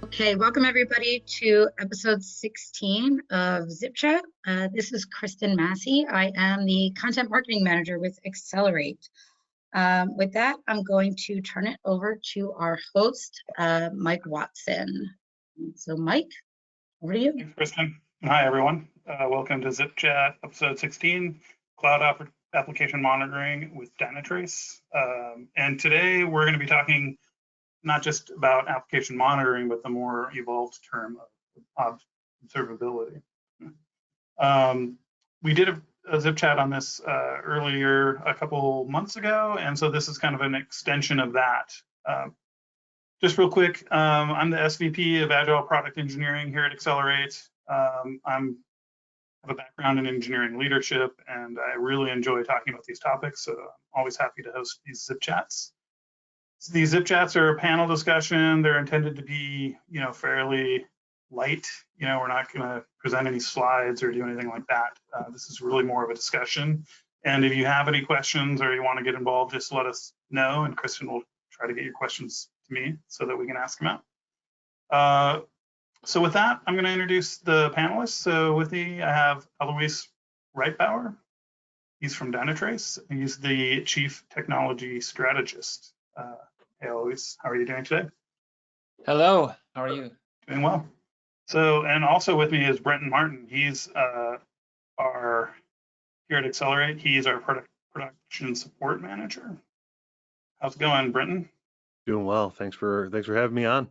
Okay, welcome everybody to episode 16 of Zip Chat. This is Kristen Massey. I am the content marketing manager with Accelerate. With that, I'm going to turn it over to our host, Mike Watson. So Mike, over to you. Thanks, Kristen. Hi, everyone. Welcome to Zip Chat episode 16, Cloud Application Monitoring with Dynatrace. And today we're going to be talking not just about application monitoring, but the more evolved term of observability. We did a Zip Chat on this earlier a couple months ago, and so this is kind of an extension of that. Just real quick, I'm the SVP of Agile Product Engineering here at Accelerate. I have a background in engineering leadership, and I really enjoy talking about these topics, so I'm always happy to host these Zip Chats. So these Zip Chats are a panel discussion. They're intended to be, fairly light. We're not going to present any slides or do anything like that. This is really more of a discussion. And if you have any questions or you want to get involved, just let us know, and Kristen will try to get your questions to me so that we can ask them out. So with that, I'm going to introduce the panelists. So with me, I have Alois Reitbauer. He's from Dynatrace. He's the Chief Technology Strategist. Hey, Alois, how are you doing today? Hello, how are you? Doing well. So, and also with me is Brenton Martin. He's here at Accelerate. He's our production support manager. How's it going, Brenton? Doing well. Thanks for having me on.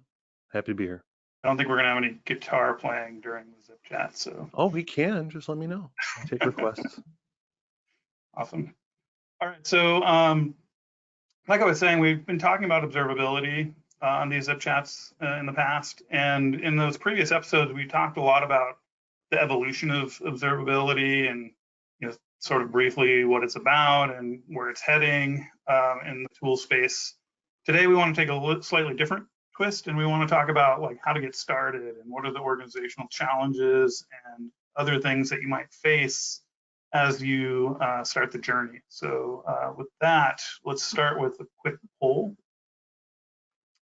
Happy to be here. I don't think we're gonna have any guitar playing during the Zip Chat, so. Oh, we can. Just let me know. I'll take requests. Awesome. All right. So, like I was saying, we've been talking about observability on these Zip Chats in the past, and in those previous episodes, we talked a lot about the evolution of observability and sort of briefly what it's about and where it's heading in the tool space. Today, we want to take a slightly different twist, and we want to talk about how to get started and what are the organizational challenges and other things that you might face as you start the journey. So with that, let's start with a quick poll.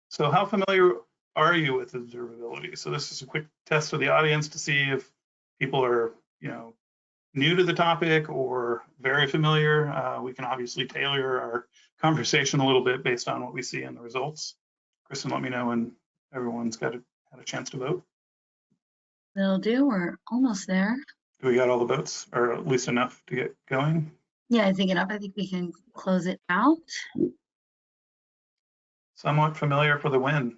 So how familiar are you with observability? So this is a quick test of the audience to see if people are, new to the topic or very familiar. We can obviously tailor our conversation a little bit based on what we see in the results. Kristen, let me know when everyone's had a chance to vote. Will do. We're almost there. Do we got all the votes, or at least enough to get going? Yeah, I think enough. I think we can close it out. Somewhat familiar for the win.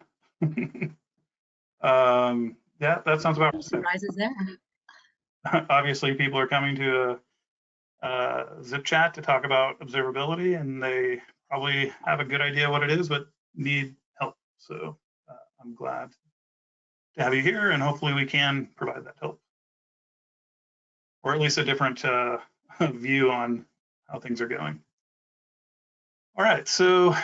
Yeah, that sounds about right. Surprises there. Obviously, people are coming to a Zip Chat to talk about observability, and they probably have a good idea what it is, but need help. So I'm glad to have you here, and hopefully we can provide that help, or at least a different view on how things are going. All right, so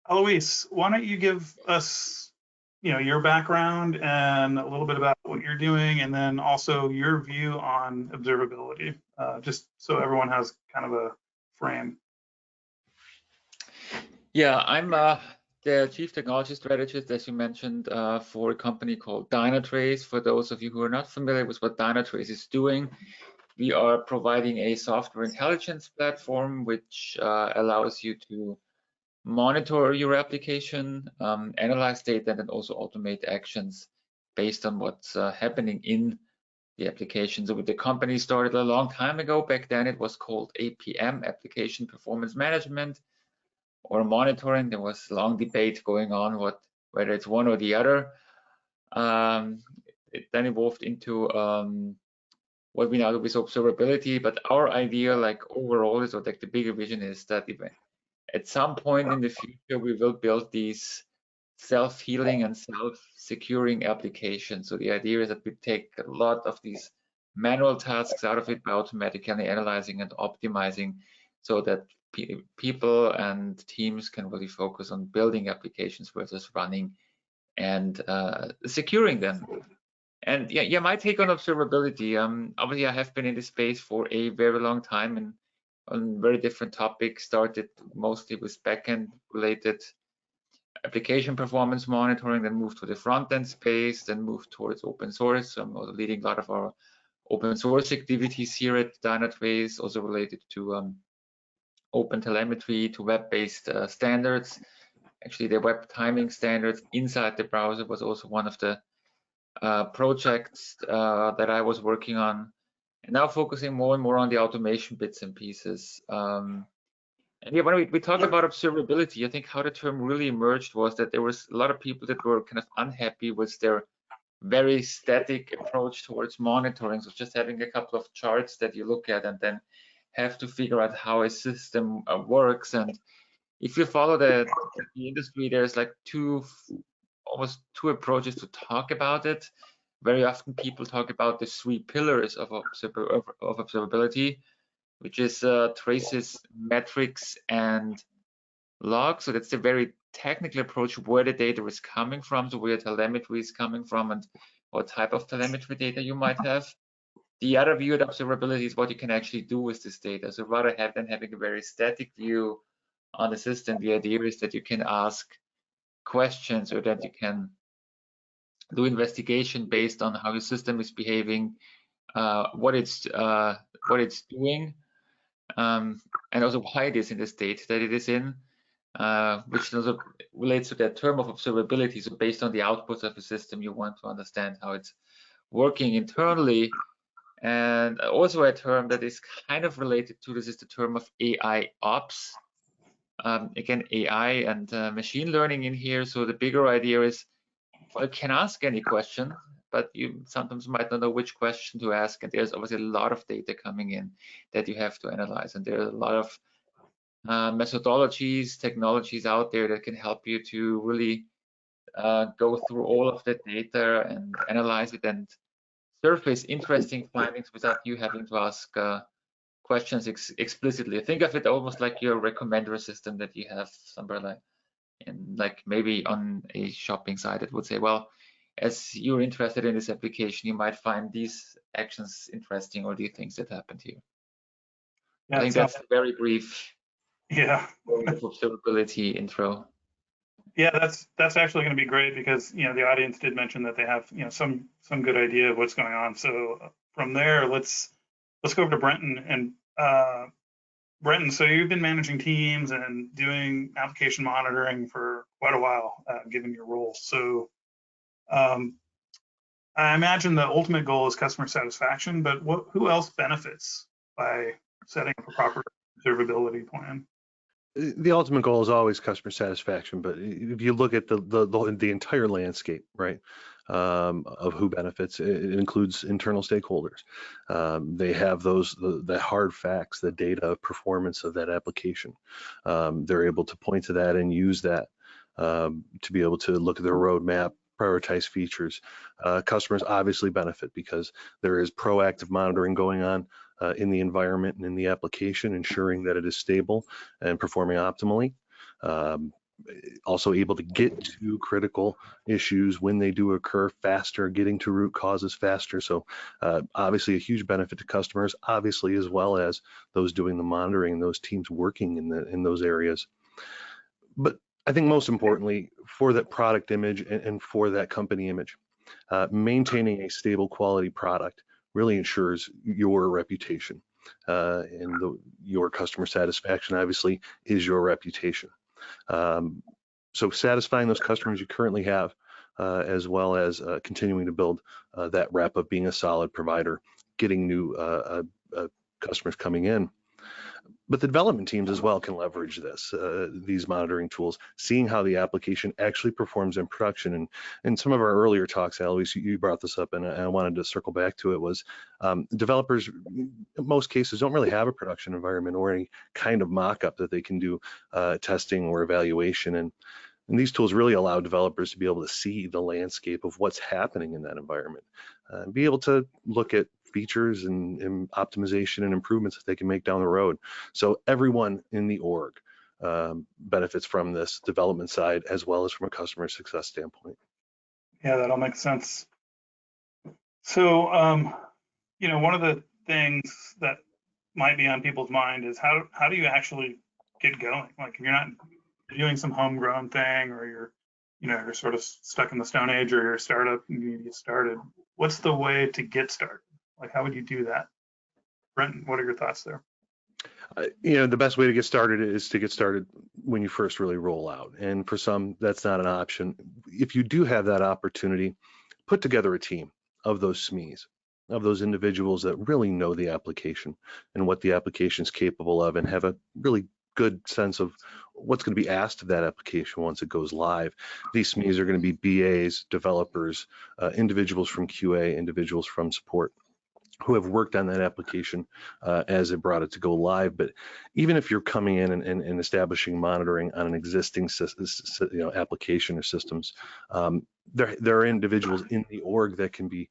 Alois, why don't you give us your background and a little bit about what you're doing, and then also your view on observability, just so everyone has kind of a frame. Yeah, I'm the Chief Technology Strategist, as you mentioned, for a company called Dynatrace. For those of you who are not familiar with what Dynatrace is doing, we are providing a software intelligence platform which allows you to monitor your application, analyze data, and then also automate actions based on what's happening in the application. So the company started a long time ago. Back then it was called APM, Application Performance Management, or monitoring. There was a long debate going on whether it's one or the other. It then evolved into what we now do with observability. But our idea, overall, is, or the bigger vision is that at some point in the future, we will build these self-healing and self-securing applications. So the idea is that we take a lot of these manual tasks out of it by automatically analyzing and optimizing, so that people and teams can really focus on building applications versus running and securing them. And yeah, my take on observability, obviously I have been in this space for a very long time and on very different topics, started mostly with backend related application performance monitoring, then moved to the front-end space, then moved towards open source. So I'm also leading a lot of our open source activities here at Dynatrace, also related to open telemetry, to web-based standards. Actually, the web timing standards inside the browser was also one of the projects that I was working on, and now focusing more and more on the automation bits and pieces. And yeah, when we talk about observability, I think how the term really emerged was that there was a lot of people that were kind of unhappy with their very static approach towards monitoring. So just having a couple of charts that you look at and then have to figure out how a system works. And if you follow the industry, there's like almost two approaches to talk about it. Very often people talk about the 3 pillars of observability, which is traces, metrics, and logs. So that's the very technical approach, where the data is coming from, so where telemetry is coming from, and what type of telemetry data you might have. The other view at observability is what you can actually do with this data. So rather than having a very static view on the system, the idea is that you can ask questions, or that you can do investigation based on how your system is behaving, what it's doing, and also why it is in the state that it is in, which also relates to that term of observability. So based on the outputs of the system, you want to understand how it's working internally. And also a term that is kind of related to this is the term of AI ops. Again, AI and machine learning in here. So the bigger idea is, well, you can ask any question, but you sometimes might not know which question to ask. And there's obviously a lot of data coming in that you have to analyze. And there are a lot of methodologies, technologies out there that can help you to really go through all of that data and analyze it and surface interesting findings without you having to ask questions explicitly. Think of it almost like your recommender system that you have somewhere like maybe on a shopping site that would say, well, as you're interested in this application, you might find these actions interesting, or these things that happened here. Yeah, I think that's a very brief observability intro. Yeah, that's actually going to be great, because the audience did mention that they have some good idea of what's going on. So from there, let's go over to Brenton. And Brenton, so you've been managing teams and doing application monitoring for quite a while, given your role. So I imagine the ultimate goal is customer satisfaction, but who else benefits by setting up a proper observability plan? The ultimate goal is always customer satisfaction, but if you look at the entire landscape, right, of who benefits, it includes internal stakeholders. They have the hard facts, the data performance of that application. They're able to point to that and use that to be able to look at their roadmap, prioritize features. Customers obviously benefit because there is proactive monitoring going on in the environment and in the application, ensuring that it is stable and performing optimally. Also able to get to critical issues when they do occur faster, getting to root causes faster. So obviously a huge benefit to customers, obviously, as well as those doing the monitoring, those teams working in those areas. But I think most importantly, for that product image and for that company image, maintaining a stable quality product really ensures your reputation, and your customer satisfaction obviously is your reputation. So satisfying those customers you currently have, as well as continuing to build that rep of being a solid provider, getting new customers coming in. But the development teams as well can leverage these monitoring tools, seeing how the application actually performs in production. And in some of our earlier talks, Alois, you brought this up, and I wanted to circle back to it, was developers, in most cases, don't really have a production environment or any kind of mock-up that they can do testing or evaluation. And these tools really allow developers to be able to see the landscape of what's happening in that environment, be able to look at features and optimization and improvements that they can make down the road. So everyone in the org benefits from this development side, as well as from a customer success standpoint. Yeah, that all makes sense. So, one of the things that might be on people's mind is how do you actually get going? Like, if you're not doing some homegrown thing, or you're sort of stuck in the Stone Age, or you're a startup and you need to get started. What's the way to get started? Like, how would you do that? Brenton, what are your thoughts there? The best way to get started is to get started when you first really roll out. And for some, that's not an option. If you do have that opportunity, put together a team of those SMEs, of those individuals that really know the application and what the application is capable of, and have a really good sense of what's going to be asked of that application once it goes live. These SMEs are going to be BAs, developers, individuals from QA, individuals from support, who have worked on that application as it brought it to go live. But even if you're coming in and establishing monitoring on an existing application or systems, there are individuals in the org that can be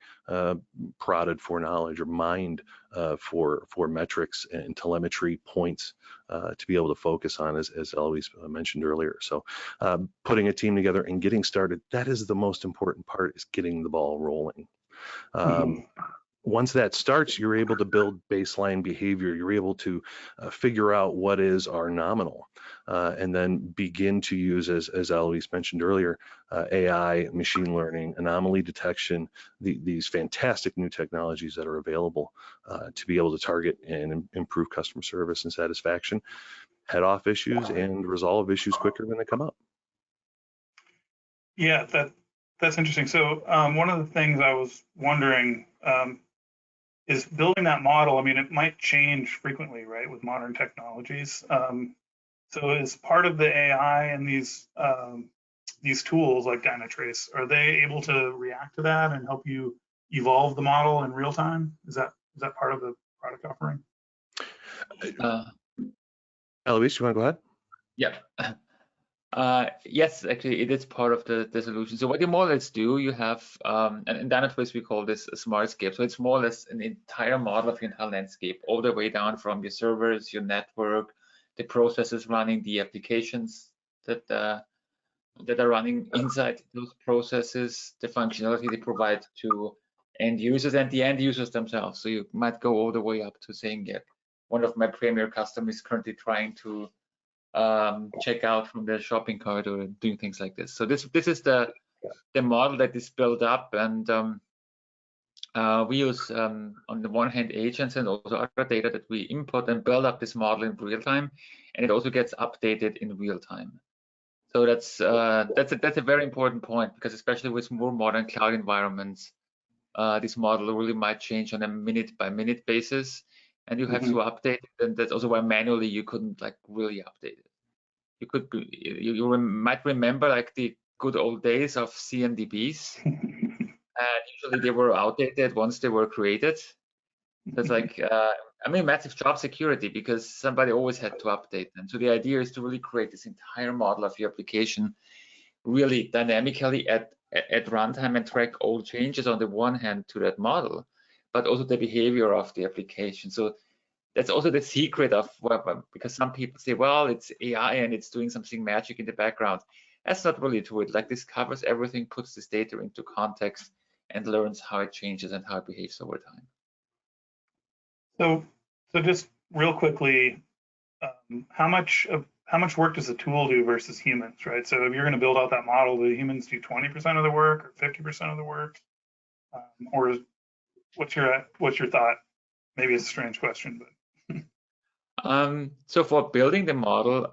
prodded for knowledge or mined for metrics and telemetry points to be able to focus on, as Eloise mentioned earlier. So putting a team together and getting started, that is the most important part, is getting the ball rolling. Once that starts, you're able to build baseline behavior. You're able to figure out what is our nominal, and then begin to use, as Eloise mentioned earlier, AI, machine learning, anomaly detection, these fantastic new technologies that are available to be able to target and improve customer service and satisfaction, head off issues, and resolve issues quicker when they come up. Yeah, that's interesting. So one of the things I was wondering is building that model. I mean, it might change frequently, right, with modern technologies. So as part of the AI and these tools like Dynatrace, are they able to react to that and help you evolve the model in real time? Is that part of the product offering? Eloise, you want to go ahead? Yeah. Yes, actually, it is part of the solution. So what your models do, you have, and in Dynatrace we call this a smartscape. So it's more or less an entire model of your entire landscape, all the way down from your servers, your network, the processes running the applications that are running inside those processes, the functionality they provide to end users and the end users themselves. So you might go all the way up to saying, yeah, one of my premier customers is currently trying to check out from their shopping cart or doing things like this. So this is the model that is built up, and we use on the one hand agents and also other data that we input and build up this model in real time, and it also gets updated in real time. So that's a very important point, because especially with more modern cloud environments, this model really might change on a minute by minute basis, and you have to update it. And that's also why manually you couldn't like really update it. You might remember like the good old days of CMDBs. And usually they were outdated once they were created. That's like, I mean, massive job security, because somebody always had to update them. So the idea is to really create this entire model of your application really dynamically at runtime and track all changes on the one hand to that model, but also the behavior of the application. So that's also the secret of web, because some people say, well, it's AI and it's doing something magic in the background. That's not really true. It like discovers everything, puts this data into context, and learns how it changes and how it behaves over time. So just real quickly, how much work does the tool do versus humans, right? So if you're going to build out that model, do humans do 20% of the work or 50% of the work, or what's your thought? Maybe it's a strange question, but. So for building the model,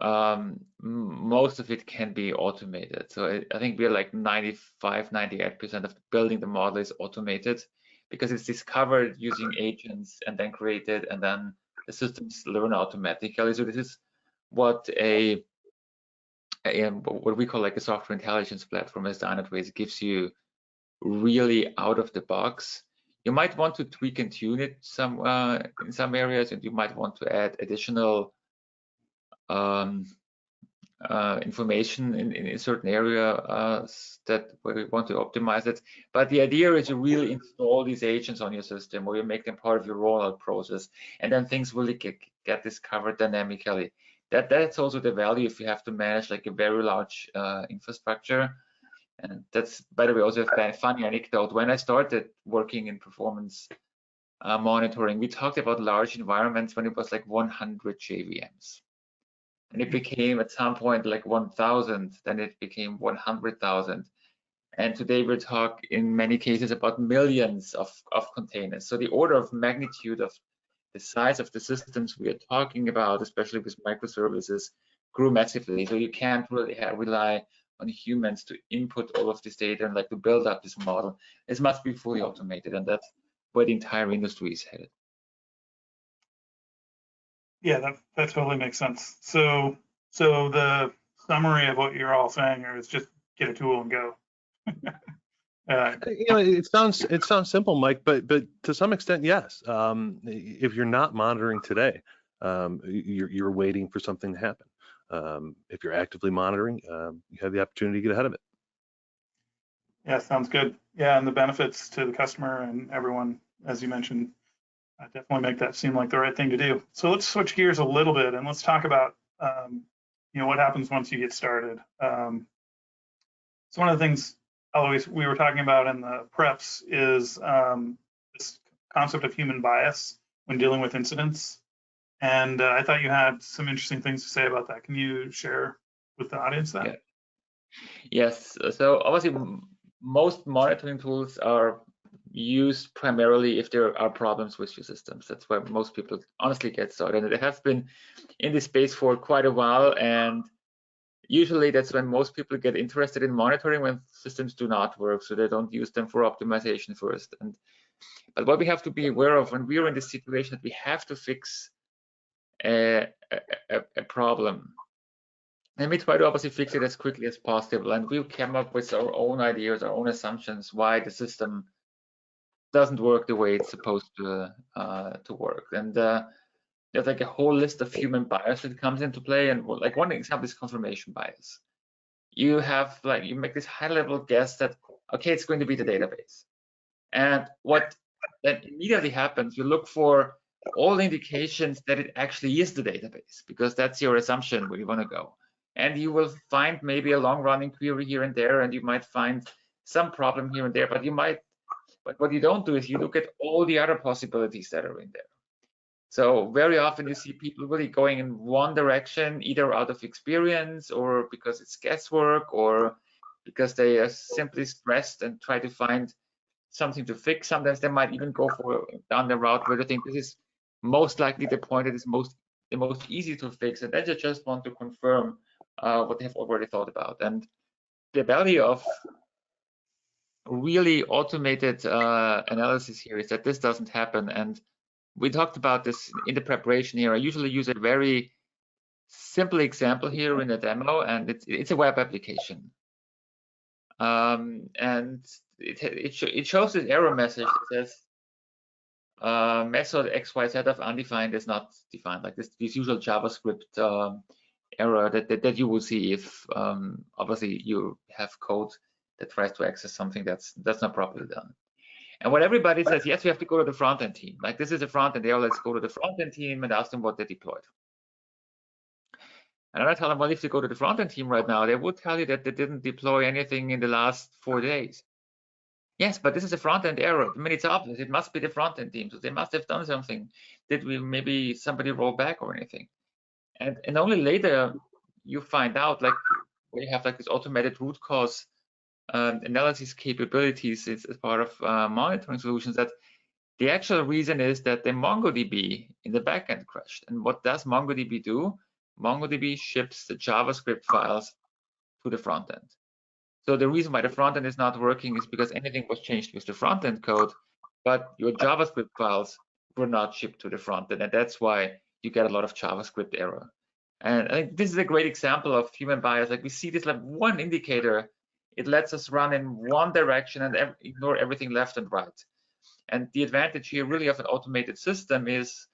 most of it can be automated. So I think we're like 98% of building the model is automated, because it's discovered using agents and then created, and then the systems learn automatically. So this is what what we call like a software intelligence platform as Dynatrace gives you, really out of the box. You might want to tweak and tune it in some areas, and you might want to add additional information in certain areas that where we want to optimize it. But the idea is to really install these agents on your system, or you make them part of your rollout process, and then things really get discovered dynamically. That's also the value if you have to manage like a very large infrastructure. And that's, by the way, also a funny anecdote. When I started working in performance monitoring, we talked about large environments when it was like 100 JVMs. and it became at some point like 1,000, then it became 100,000. And today we're talking in many cases about millions of containers. So the order of magnitude of the size of the systems we are talking about, especially with microservices, grew massively. So you can't really rely on humans to input all of this data and like to build up this model. This must be fully automated, and that's where the entire industry is headed. Yeah, that totally makes sense. So the summary of what you're all saying is just get a tool and go. It sounds simple, Mike, but to some extent, yes. If you're not monitoring today, you're waiting for something to happen. If you're actively monitoring, you have the opportunity to get ahead of it. Yeah, sounds good. Yeah, and the benefits to the customer and everyone, as you mentioned, definitely make that seem like the right thing to do. So let's switch gears a little bit and let's talk about what happens once you get started. So one of the things we were talking about in the preps is this concept of human bias when dealing with incidents. And I thought you had some interesting things to say about that. Can you share with the audience that? Yeah. Yes. So obviously, most monitoring tools are used primarily if there are problems with your systems. That's where most people honestly get started. And it has been in this space for quite a while. And usually that's when most people get interested in monitoring, when systems do not work. So they don't use them for optimization first. But what we have to be aware of when we are in this situation, that we have to fix a problem. And we try to obviously fix it as quickly as possible. And we came up with our own ideas, our own assumptions why the system doesn't work the way it's supposed to work. And there's like a whole list of human bias that comes into play. And like one example is confirmation bias. You have you make this high-level guess that, okay, it's going to be the database. And what then immediately happens, you look for all indications that it actually is the database, because that's your assumption where you want to go. And you will find maybe a long-running query here and there, and you might find some problem here and there, but what you don't do is you look at all the other possibilities that are in there. So very often you see people really going in one direction, either out of experience or because it's guesswork or because they are simply stressed and try to find something to fix. Sometimes they might even go down the route where they think this is most likely the point that is the most easy to fix, and then they just want to confirm what they have already thought about. And the value of really automated analysis here is that this doesn't happen. And we talked about this in the preparation here. I usually use a very simple example here in the demo, and it's a web application. And it shows this error message that says method XYZ of undefined is not defined, like this usual JavaScript error that you will see if obviously you have code that tries to access something that's not properly done. And what everybody says, yes, we have to go to the front-end team. Like this is a front-end error, let's go to the front-end team and ask them what they deployed. And I tell them, well, if you go to the front-end team right now, they would tell you that they didn't deploy anything in the last 4 days. Yes, but this is a front-end error. I mean, it's obvious. It must be the front-end team. So they must have done something. Did maybe somebody roll back or anything? And only later you find out, like when you have like this automated root cause analysis capabilities as part of monitoring solutions, that the actual reason is that the MongoDB in the backend crashed. And what does MongoDB do? MongoDB ships the JavaScript files to the front end. So the reason why the front end is not working is because anything was changed with the front end code, but your JavaScript files were not shipped to the front end. And that's why you get a lot of JavaScript error. And I think this is a great example of human bias. Like we see this like one indicator, it lets us run in one direction and ignore everything left and right. And the advantage here really of an automated system is,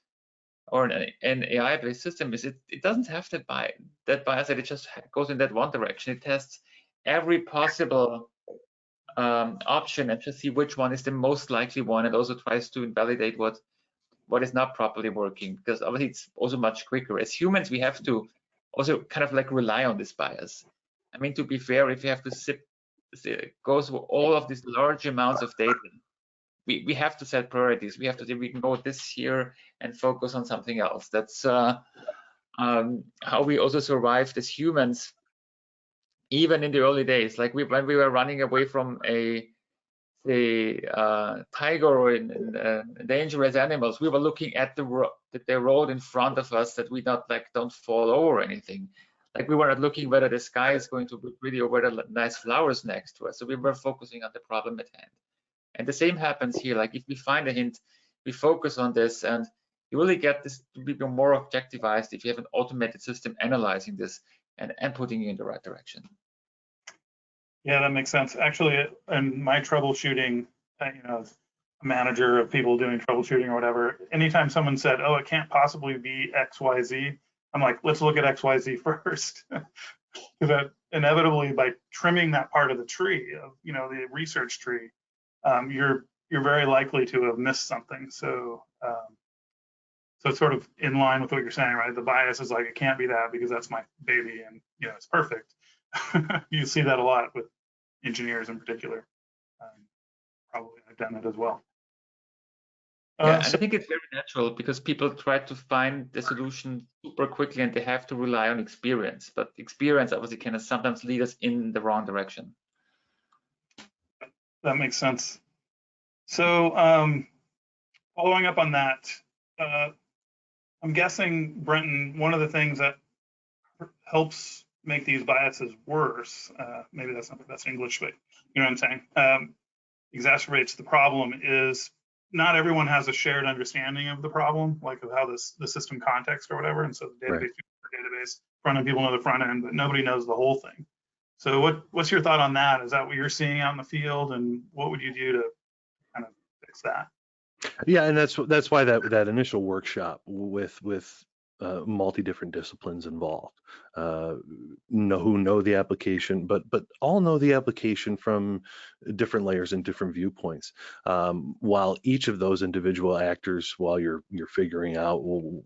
or an AI-based system is, it doesn't have that bias that it just goes in that one direction. It tests every possible option and just see which one is the most likely one, and also tries to invalidate what is not properly working, because obviously it's also much quicker. As humans, we have to also kind of like rely on this bias. I mean, to be fair, if you have to go through all of these large amounts of data, we have to set priorities. We have to say we can go this here and focus on something else. That's how we also survived as humans, even in the early days. Like when we were running away from a tiger or dangerous animals, we were looking at the road in front of us, that we don't fall over or anything. Like we were not looking whether the sky is going to be pretty or whether nice flowers next to us. So we were focusing on the problem at hand. And the same happens here. Like if we find a hint, we focus on this, and you really get this to be more objectivized if you have an automated system analyzing this and putting you in the right direction. Yeah, that makes sense. Actually, in my troubleshooting, as a manager of people doing troubleshooting or whatever, anytime someone said, "Oh, it can't possibly be XYZ," I'm like, "Let's look at XYZ first," because inevitably, by trimming that part of the tree, of the research tree, you're very likely to have missed something. So it's sort of in line with what you're saying, right? The bias is like, it can't be that because that's my baby, and it's perfect. You see that a lot with engineers in particular. Probably I've done it as well. Yeah, and I think it's very natural because people try to find the solution super quickly and they have to rely on experience. But experience obviously can sometimes lead us in the wrong direction. That makes sense. So following up on that, I'm guessing, Brenton, one of the things that helps make these biases worse, maybe that's not the best English, but you know what I'm saying, exacerbates the problem, is not everyone has a shared understanding of the problem, like of how the system context or whatever. And so the database, database, front end people know the front end, but nobody knows the whole thing. So what's your thought on that? Is that what you're seeing out in the field, and what would you do to kind of fix that? Yeah, and that's why that initial workshop with multi different disciplines involved, who know the application, but all know the application from different layers and different viewpoints. While each of those individual actors, while you're figuring out, well,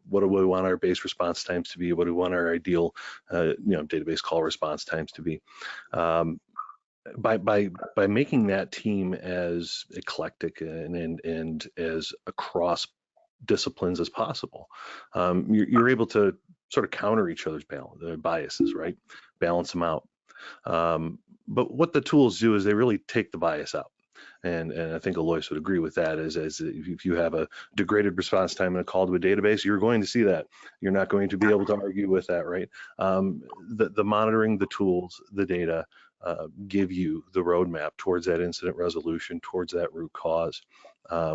what do we want our base response times to be? What do we want our ideal, database call response times to be? By making that team as eclectic and as across disciplines as possible, you're able to sort of counter each other's biases, right? Balance them out. But what the tools do is they really take the bias out. And I think Alois would agree with that, as if you have a degraded response time in a call to a database, you're going to see that. You're not going to be able to argue with that, right? The monitoring, the tools, the data give you the roadmap towards that incident resolution, towards that root cause,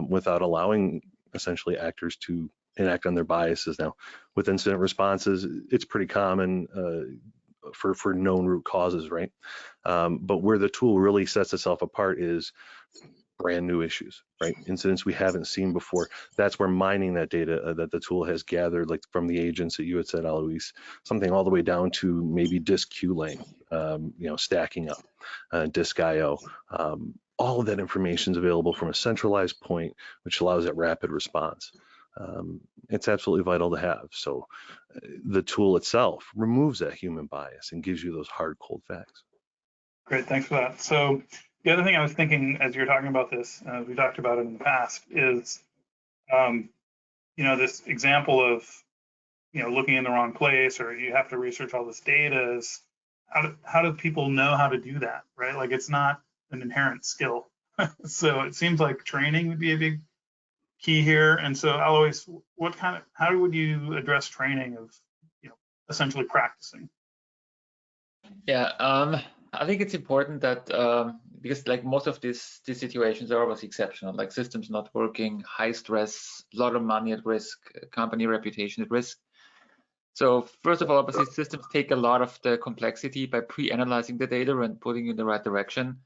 without allowing essentially actors to enact on their biases. Now, with incident responses, it's pretty common for known root causes, right? But where the tool really sets itself apart is brand new issues, right? Incidents we haven't seen before. That's where mining that data that the tool has gathered, like from the agents that you had said, Alois, something all the way down to maybe disk queue length, stacking up, disk IO. All of that information is available from a centralized point, which allows that rapid response. It's absolutely vital to have. So the tool itself removes that human bias and gives you those hard, cold facts. Great, thanks for that. So the other thing I was thinking as you're talking about this, we talked about it in the past, is this example of looking in the wrong place, or you have to research all this data. Is how do people know how to do that, right? Like, it's not an inherent skill. So it seems like training would be a big key here. And so Alois, how would you address training of essentially practicing? Yeah, I think it's important that because like most of these situations are always exceptional, like systems not working, high stress, a lot of money at risk, company reputation at risk. So first of all, obviously systems take a lot of the complexity by pre-analyzing the data and putting you in the right direction.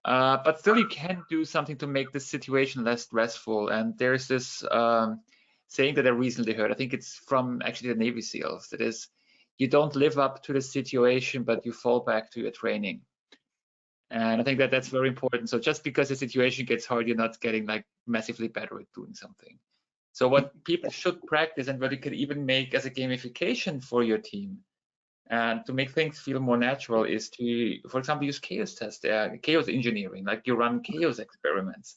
But still, you can do something to make the situation less stressful. And there's this saying that I recently heard. I think it's from actually the Navy SEALs. That is, you don't live up to the situation, but you fall back to your training. And I think that that's very important. So just because the situation gets hard, you're not getting like massively better at doing something. So what people should practice, and what you could even make as a gamification for your team, and to make things feel more natural, is to, for example, use chaos tests, chaos engineering, like you run chaos experiments.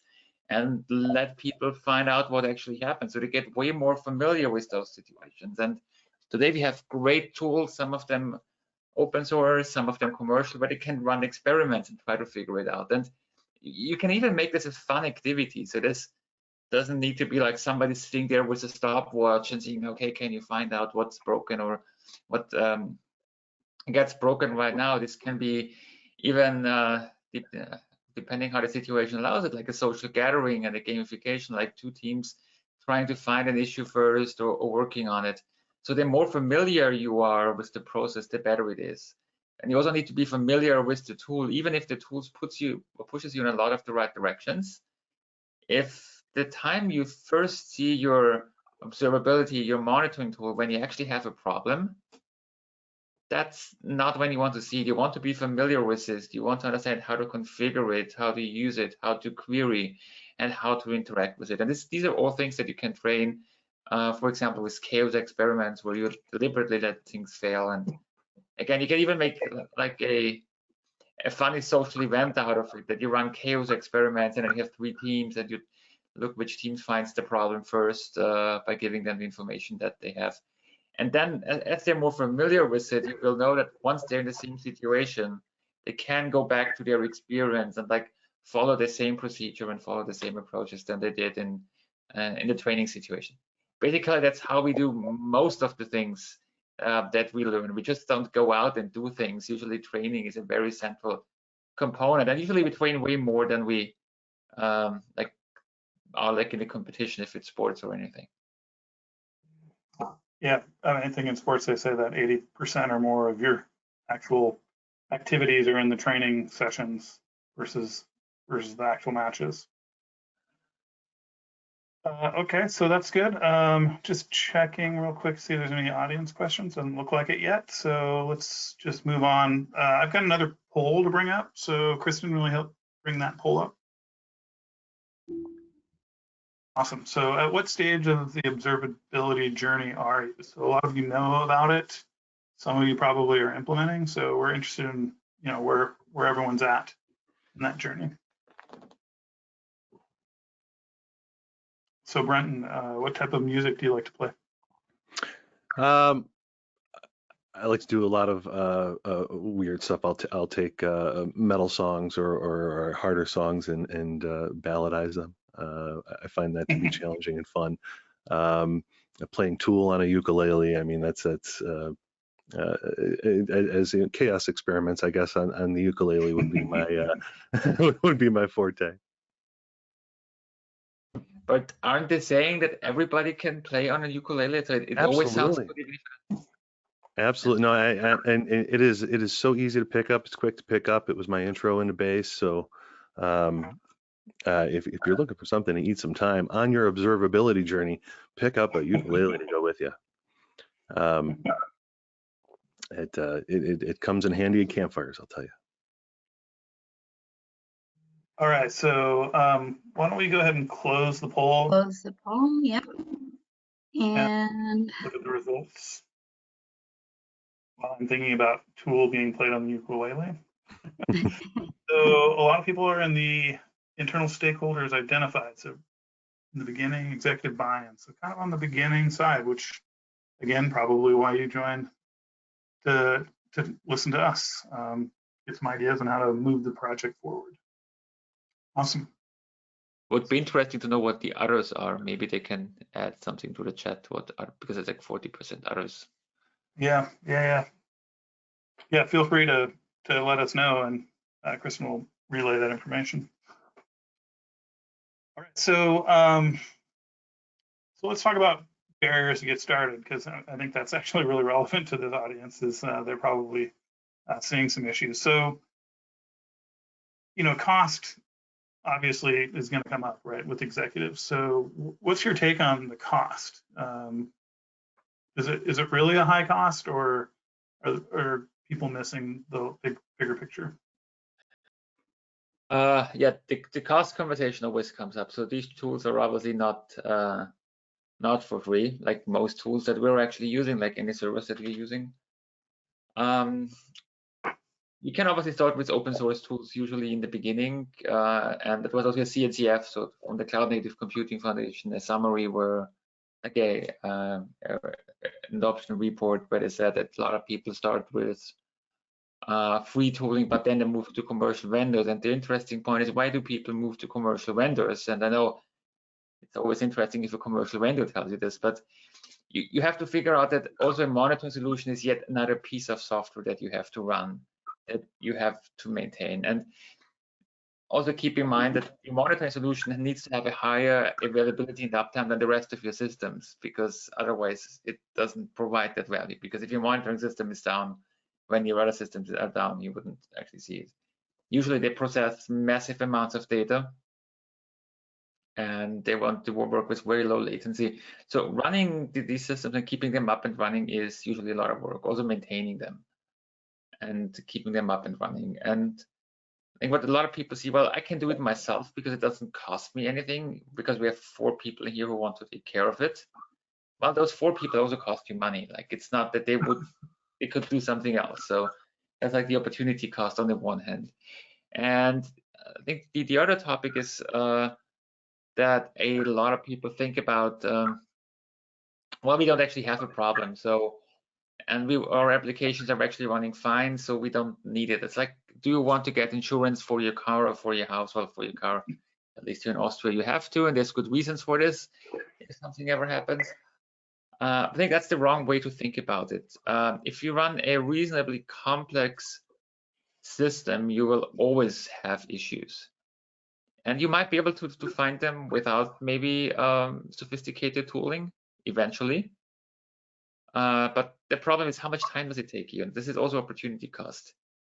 and let people find out what actually happens. So they get way more familiar with those situations. And today we have great tools, some of them open source, some of them commercial, where they can run experiments and try to figure it out. And you can even make this a fun activity. So this doesn't need to be like somebody sitting there with a stopwatch and saying, okay, can you find out what's broken or what gets broken right now? This can be even depending how the situation allows it, like a social gathering and a gamification, like two teams trying to find an issue first or working on it. So the more familiar you are with the process, the better it is. And you also need to be familiar with the tool, even if the tool pushes you in a lot of the right directions. If the time you first see your observability, your monitoring tool, when you actually have a problem, that's not when you want to see it. You want to be familiar with this. You want to understand how to configure it, how to use it, how to query, and how to interact with it. And these are all things that you can train, for example, with chaos experiments, where you deliberately let things fail. And again, you can even make like a funny social event out of it, that you run chaos experiments and then you have 3 teams and you look which team finds the problem first by giving them the information that they have. And then as they're more familiar with it, you will know that once they're in the same situation, they can go back to their experience and like follow the same procedure and follow the same approaches than they did in the training situation. Basically, that's how we do most of the things that we learn. We just don't go out and do things. Usually training is a very central component, and usually we train way more than we like are like in a competition, if it's sports or anything. Yeah, I think in sports they say that 80% or more of your actual activities are in the training sessions versus the actual matches. Okay, so that's good. Just checking real quick, see if there's any audience questions. Doesn't look like it yet, so let's just move on. I've got another poll to bring up, so Kristen, really help bring that poll up. Awesome. So at what stage of the observability journey are you? So a lot of you know about it. Some of you probably are implementing. So we're interested in, where everyone's at in that journey. So Brenton, what type of music do you like to play? I like to do a lot of weird stuff. I'll take metal songs or harder songs and balladize them. I find that to be challenging and fun. Playing Tool on a ukulele, I mean, that's as in chaos experiments, I guess, on the ukulele would be my would be my forte. But aren't they saying that everybody can play on a ukulele? So it always sounds good. Absolutely. No, and it is so easy to pick up. It's quick to pick up. It was my intro into bass. So if you're looking for something to eat some time on your observability journey, pick up a ukulele to go with you. It comes in handy at campfires, I'll tell you. All right, so why don't we go ahead and close the poll? Close the poll, yep. And look at the results. While I'm thinking about Tool being played on the ukulele. So a lot of people are in the internal stakeholders identified. So in the beginning, executive buy-in. So kind of on the beginning side, which again, probably why you joined to listen to us, get some ideas on how to move the project forward. Awesome. Would be interesting to know what the others are. Maybe they can add something to the chat. Because it's like 40% others. Yeah. Feel free to let us know, and Kristen will relay that information. All right, so let's talk about barriers to get started, because I think that's actually really relevant to this audience. Is they're probably seeing some issues. So, cost obviously is going to come up, right, with executives. So what's your take on the cost? Is it really a high cost, or are people missing the bigger picture? Yeah, the cost conversation always comes up. So these tools are obviously not for free, like most tools that we're actually using, like any service that we're using. you can obviously start with open source tools usually in the beginning, and that was also a CNCF, so from the Cloud Native Computing Foundation, a summary where, an adoption report where they said that a lot of people start with free tooling, but then they move to commercial vendors. And the interesting point is, why do people move to commercial vendors? And I know it's always interesting if a commercial vendor tells you this, but you have to figure out that also a monitoring solution is yet another piece of software that you have to run, that you have to maintain. And also keep in mind that your monitoring solution needs to have a higher availability and uptime than the rest of your systems, because otherwise it doesn't provide that value. Because if your monitoring system is down when your other systems are down, you wouldn't actually see it. Usually they process massive amounts of data, and they want to work with very low latency. So running these systems and keeping them up and running is usually a lot of work, also maintaining them and keeping them up and running. And I think what a lot of people see, well, I can do it myself because it doesn't cost me anything, because we have 4 people here who want to take care of it. Well, those 4 people also cost you money. Like, it's not that they could do something else. So that's like the opportunity cost on the one hand. And I think the other topic is that a lot of people think about, well, we don't actually have a problem. So, and our applications are actually running fine, so we don't need it. It's like, do you want to get insurance for your car or for your house? Well, for your car, at least here in Austria, you have to, and there's good reasons for this if something ever happens. I think that's the wrong way to think about it. If you run a reasonably complex system, you will always have issues. And you might be able to find them without maybe sophisticated tooling eventually. But the problem is, how much time does it take you? And this is also opportunity cost.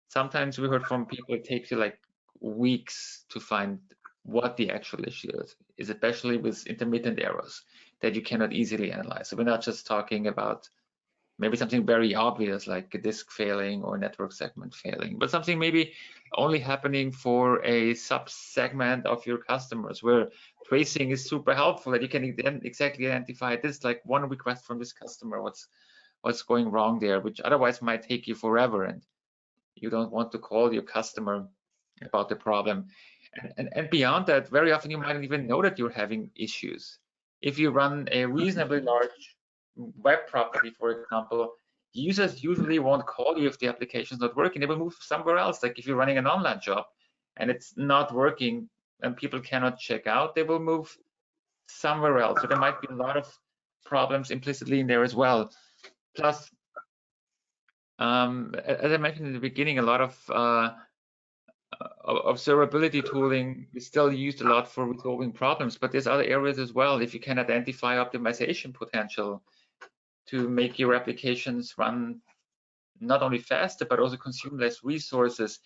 Sometimes we heard from people it takes you like weeks to find what the actual issue is, especially with intermittent errors that you cannot easily analyze. So we're not just talking about maybe something very obvious like a disk failing or network segment failing, but something maybe only happening for a sub-segment of your customers, where tracing is super helpful, that you can exactly identify this, like one request from this customer, what's going wrong there, which otherwise might take you forever, and you don't want to call your customer about the problem. And beyond that, very often you might not even know that you're having issues. If you run a reasonably large web property, for example, users usually won't call you if the application is not working. They will move somewhere else. Like if you're running an online shop and it's not working and people cannot check out, they will move somewhere else. So there might be a lot of problems implicitly in there as well. Plus, as I mentioned in the beginning, a lot of observability tooling is still used a lot for resolving problems, but there's other areas as well. If you can identify optimization potential to make your applications run not only faster, but also consume less resources,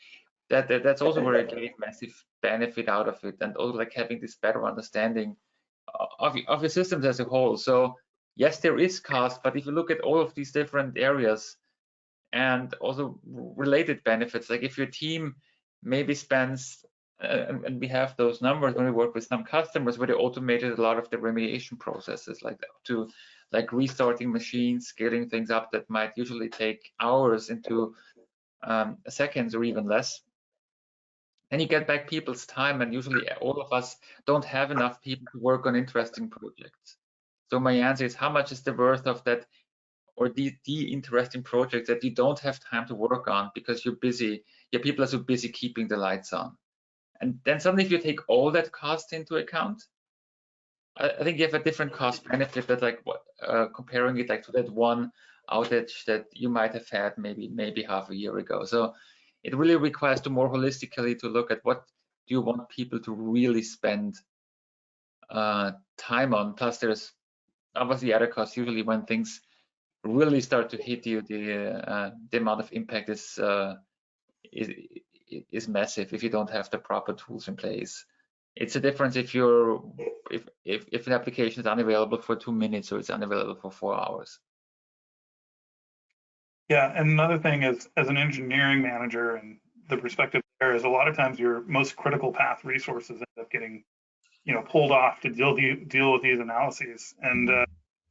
that's also where you're getting massive benefit out of it, and also like having this better understanding of your systems as a whole. So yes, there is cost, but if you look at all of these different areas and also related benefits, like if your team maybe spends, and we have those numbers when we work with some customers where they automated a lot of the remediation processes, like to like restarting machines, scaling things up that might usually take hours into seconds or even less. And you get back people's time, and usually all of us don't have enough people to work on interesting projects. So my answer is, how much is the worth of that, or the interesting projects that you don't have time to work on because you're busy, your people are so busy keeping the lights on? And then suddenly if you take all that cost into account, I think you have a different cost benefit, that like comparing it like to that one outage that you might have had maybe half a year ago. So it really requires to more holistically to look at what do you want people to really spend time on. Plus there's obviously other costs. Usually when things really start to hit you, the amount of impact is massive if you don't have the proper tools in place. It's a difference if an application is unavailable for 2 minutes or it's unavailable for 4 hours. Yeah, and another thing is, as an engineering manager, and the perspective there is a lot of times your most critical path resources end up getting, pulled off to deal with these analyses, and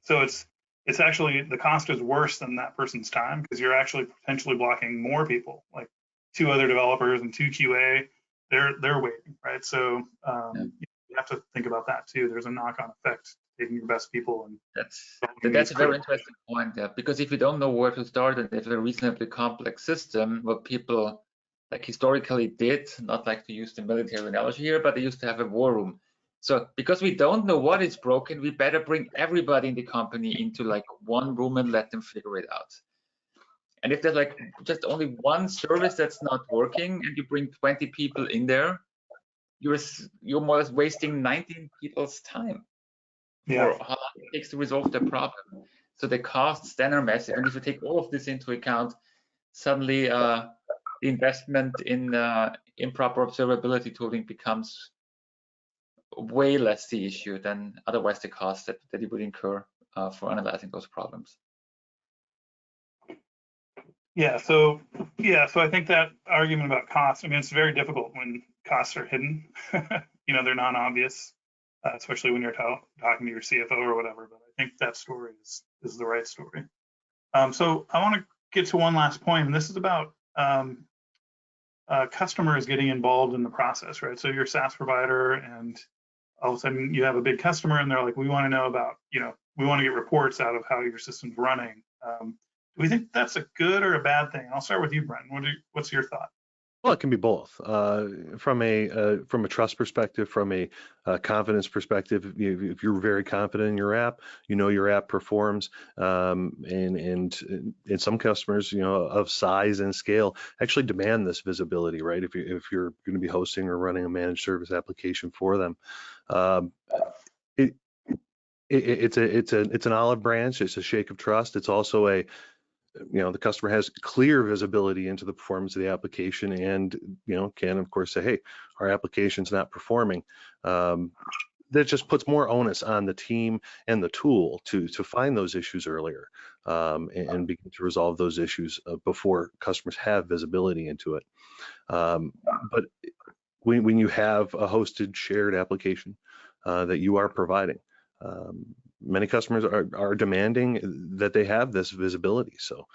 so it's actually, the cost is worse than that person's time, because you're actually potentially blocking more people. Like 2 other developers and 2 QA, they're waiting, right? So you have to think about that too. There's a knock-on effect taking your best people and that's a very interesting point, yeah, because if you don't know where to start and if it's a reasonably complex system, what people like historically did, not like to use the military analogy here, but they used to have a war room. So because we don't know what is broken, we better bring everybody in the company into like one room and let them figure it out. And if there's like just only one service that's not working and you bring 20 people in there, you're more or less wasting 19 people's time for how long it takes to resolve the problem. So the costs then are massive. And if you take all of this into account, suddenly the investment in proper observability tooling becomes way less the issue than otherwise the cost that you would incur for analyzing those problems. So I think that argument about costs, I mean, it's very difficult when costs are hidden. They're non-obvious, especially when you're talking to your CFO or whatever. But I think that story is the right story. So I want to get to one last point, and this is about customers getting involved in the process, right? So you're a SaaS provider, and all of a sudden you have a big customer, and they're like, we want to know about, we want to get reports out of how your system's running. Do we think that's a good or a bad thing? I'll start with you, Brendan. What's your thought? Well, it can be both. From a trust perspective, from a confidence perspective, if you're very confident in your app, your app performs, and some customers, of size and scale, actually demand this visibility, right? If you're going to be hosting or running a managed service application for them, it's an olive branch. It's a shake of trust. It's also the customer has clear visibility into the performance of the application and, can of course say, hey, our application's not performing. That just puts more onus on the team and the tool to find those issues earlier and begin to resolve those issues before customers have visibility into it. But when you have a hosted shared application that you are providing, many customers are demanding that they have this visibility. So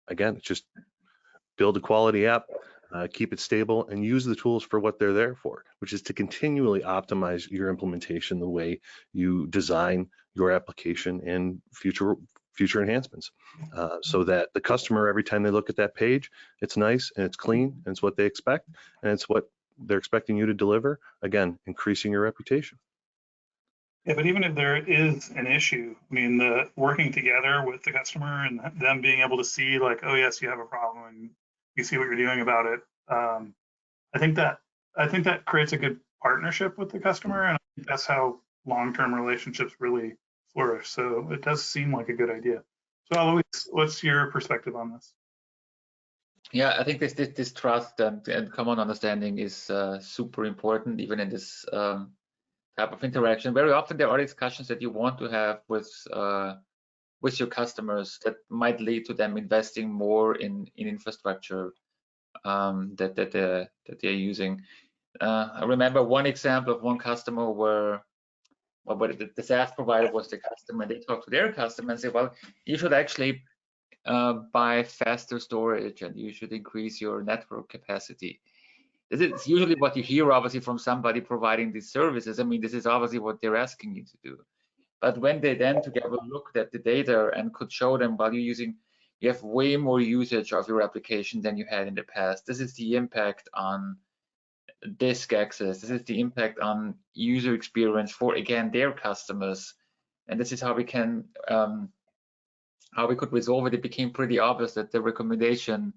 again, just build a quality app, keep it stable, and use the tools for what they're there for, which is to continually optimize your implementation the way you design your application and future enhancements, so that the customer, every time they look at that page, it's nice and it's clean and it's what they expect and it's what they're expecting you to deliver. Again, increasing your reputation. Yeah, but even if there is an issue, I mean, the working together with the customer and them being able to see like, oh yes, you have a problem and you see what you're doing about it. I think that creates a good partnership with the customer, and I think that's how long-term relationships really flourish. So it does seem like a good idea. So Alois, what's your perspective on this? Yeah, I think this trust and common understanding is super important, even in this type of interaction. Very often there are discussions that you want to have with your customers that might lead to them investing more in infrastructure that they're using. I remember one example of one customer where the SaaS provider was the customer. They talked to their customer and said, well, you should actually buy faster storage and you should increase your network capacity. This is usually what you hear, obviously, from somebody providing these services. I mean, this is obviously what they're asking you to do. But when they then together looked at the data and could show them, well, you have way more usage of your application than you had in the past. This is the impact on disk access. This is the impact on user experience for, again, their customers. And this is how we can, how we could resolve it. It became pretty obvious that the recommendation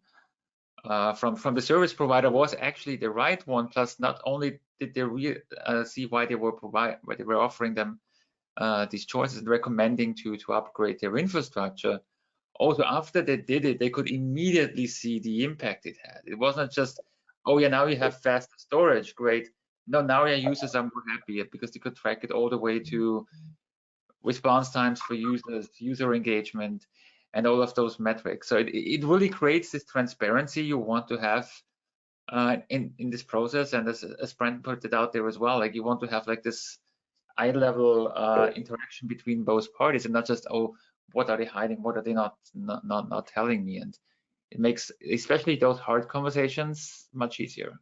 from the service provider was actually the right one. Plus, not only did they see why they were offering them these choices and recommending to upgrade their infrastructure. Also, after they did it, they could immediately see the impact it had. It wasn't just, oh yeah, now you have faster storage, great. No, now your users are more happy because they could track it all the way to response times for users, user engagement, and all of those metrics. So it really creates this transparency you want to have in this process. And as Brent put it out there as well, like you want to have like this eye-level interaction between both parties, and not just, oh, what are they hiding? What are they not telling me? And it makes especially those hard conversations much easier.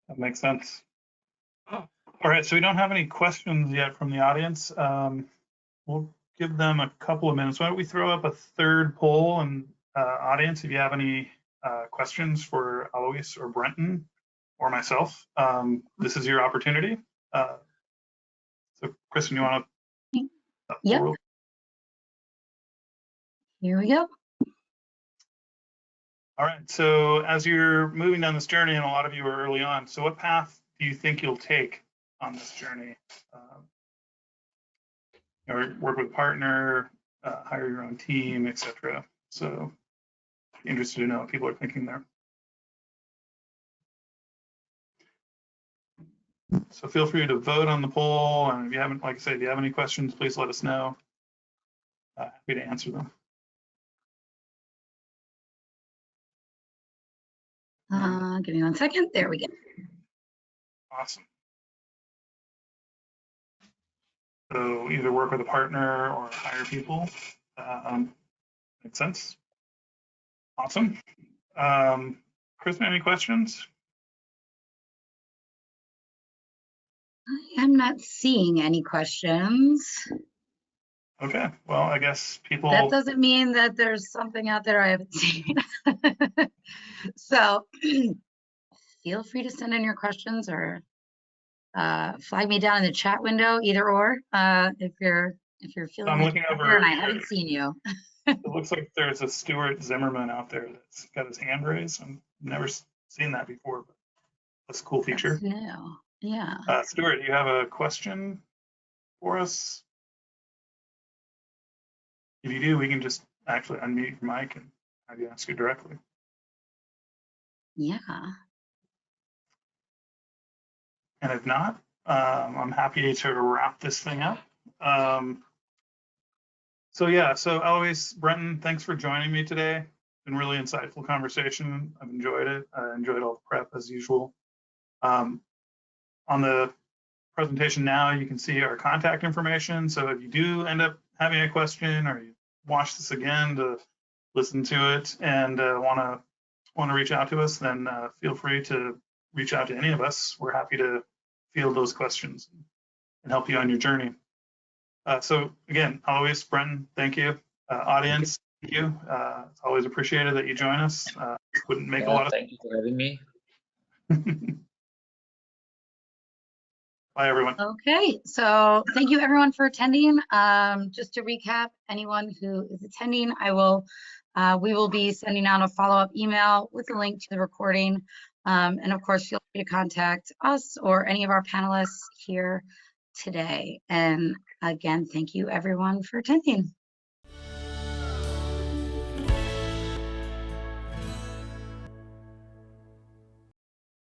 That makes sense. All right, so we don't have any questions yet from the audience. We'll give them a couple of minutes. Why don't we throw up a third poll, and audience, if you have any questions for Alois or Brenton or myself, this is your opportunity. So Kristen, you want to? Yep. Here we go. All right, so as you're moving down this journey, and a lot of you are early on, so what path do you think you'll take on this journey? Or work with a partner, hire your own team, etc. So interested to know what people are thinking there. So feel free to vote on the poll, and if you haven't, like I said, if you have any questions, please let us know. Happy to answer them. Give me 1 second. There we go. Awesome. So either work with a partner or hire people. Makes sense. Awesome. Kristen, any questions? I am not seeing any questions. Okay, well, I guess people. That doesn't mean that there's something out there I haven't seen. So feel free to send in your questions or flag me down in the chat window, either or, if you're feeling I'm like looking you're over there and I haven't seen you. It looks like there's a Stuart Zimmerman out there that's got his hand raised. I've never seen that before, but that's a cool feature. That's new. Yeah. Stuart, do you have a question for us? If you do, we can just actually unmute your mic and have you ask it directly. Yeah. And if not, I'm happy to wrap this thing up. So yeah, so Alois, Brenton, thanks for joining me today. It's been really insightful conversation. I've enjoyed it. I enjoyed all the prep as usual. On the presentation now, you can see our contact information. So if you do end up having a question or you watch this again to listen to it and want to reach out to us, then feel free to reach out to any of us. We're happy to field those questions and help you on your journey. So again, Alois, Brenton, thank you. Audience, thank you. It's always appreciated that you join us. Wouldn't make a lot of. Thank you for having me. Bye, everyone. Okay, so thank you everyone for attending. Just to recap, anyone who is attending, we will be sending out a follow-up email with a link to the recording. And of course, feel free to contact us or any of our panelists here today. And again, thank you everyone for attending.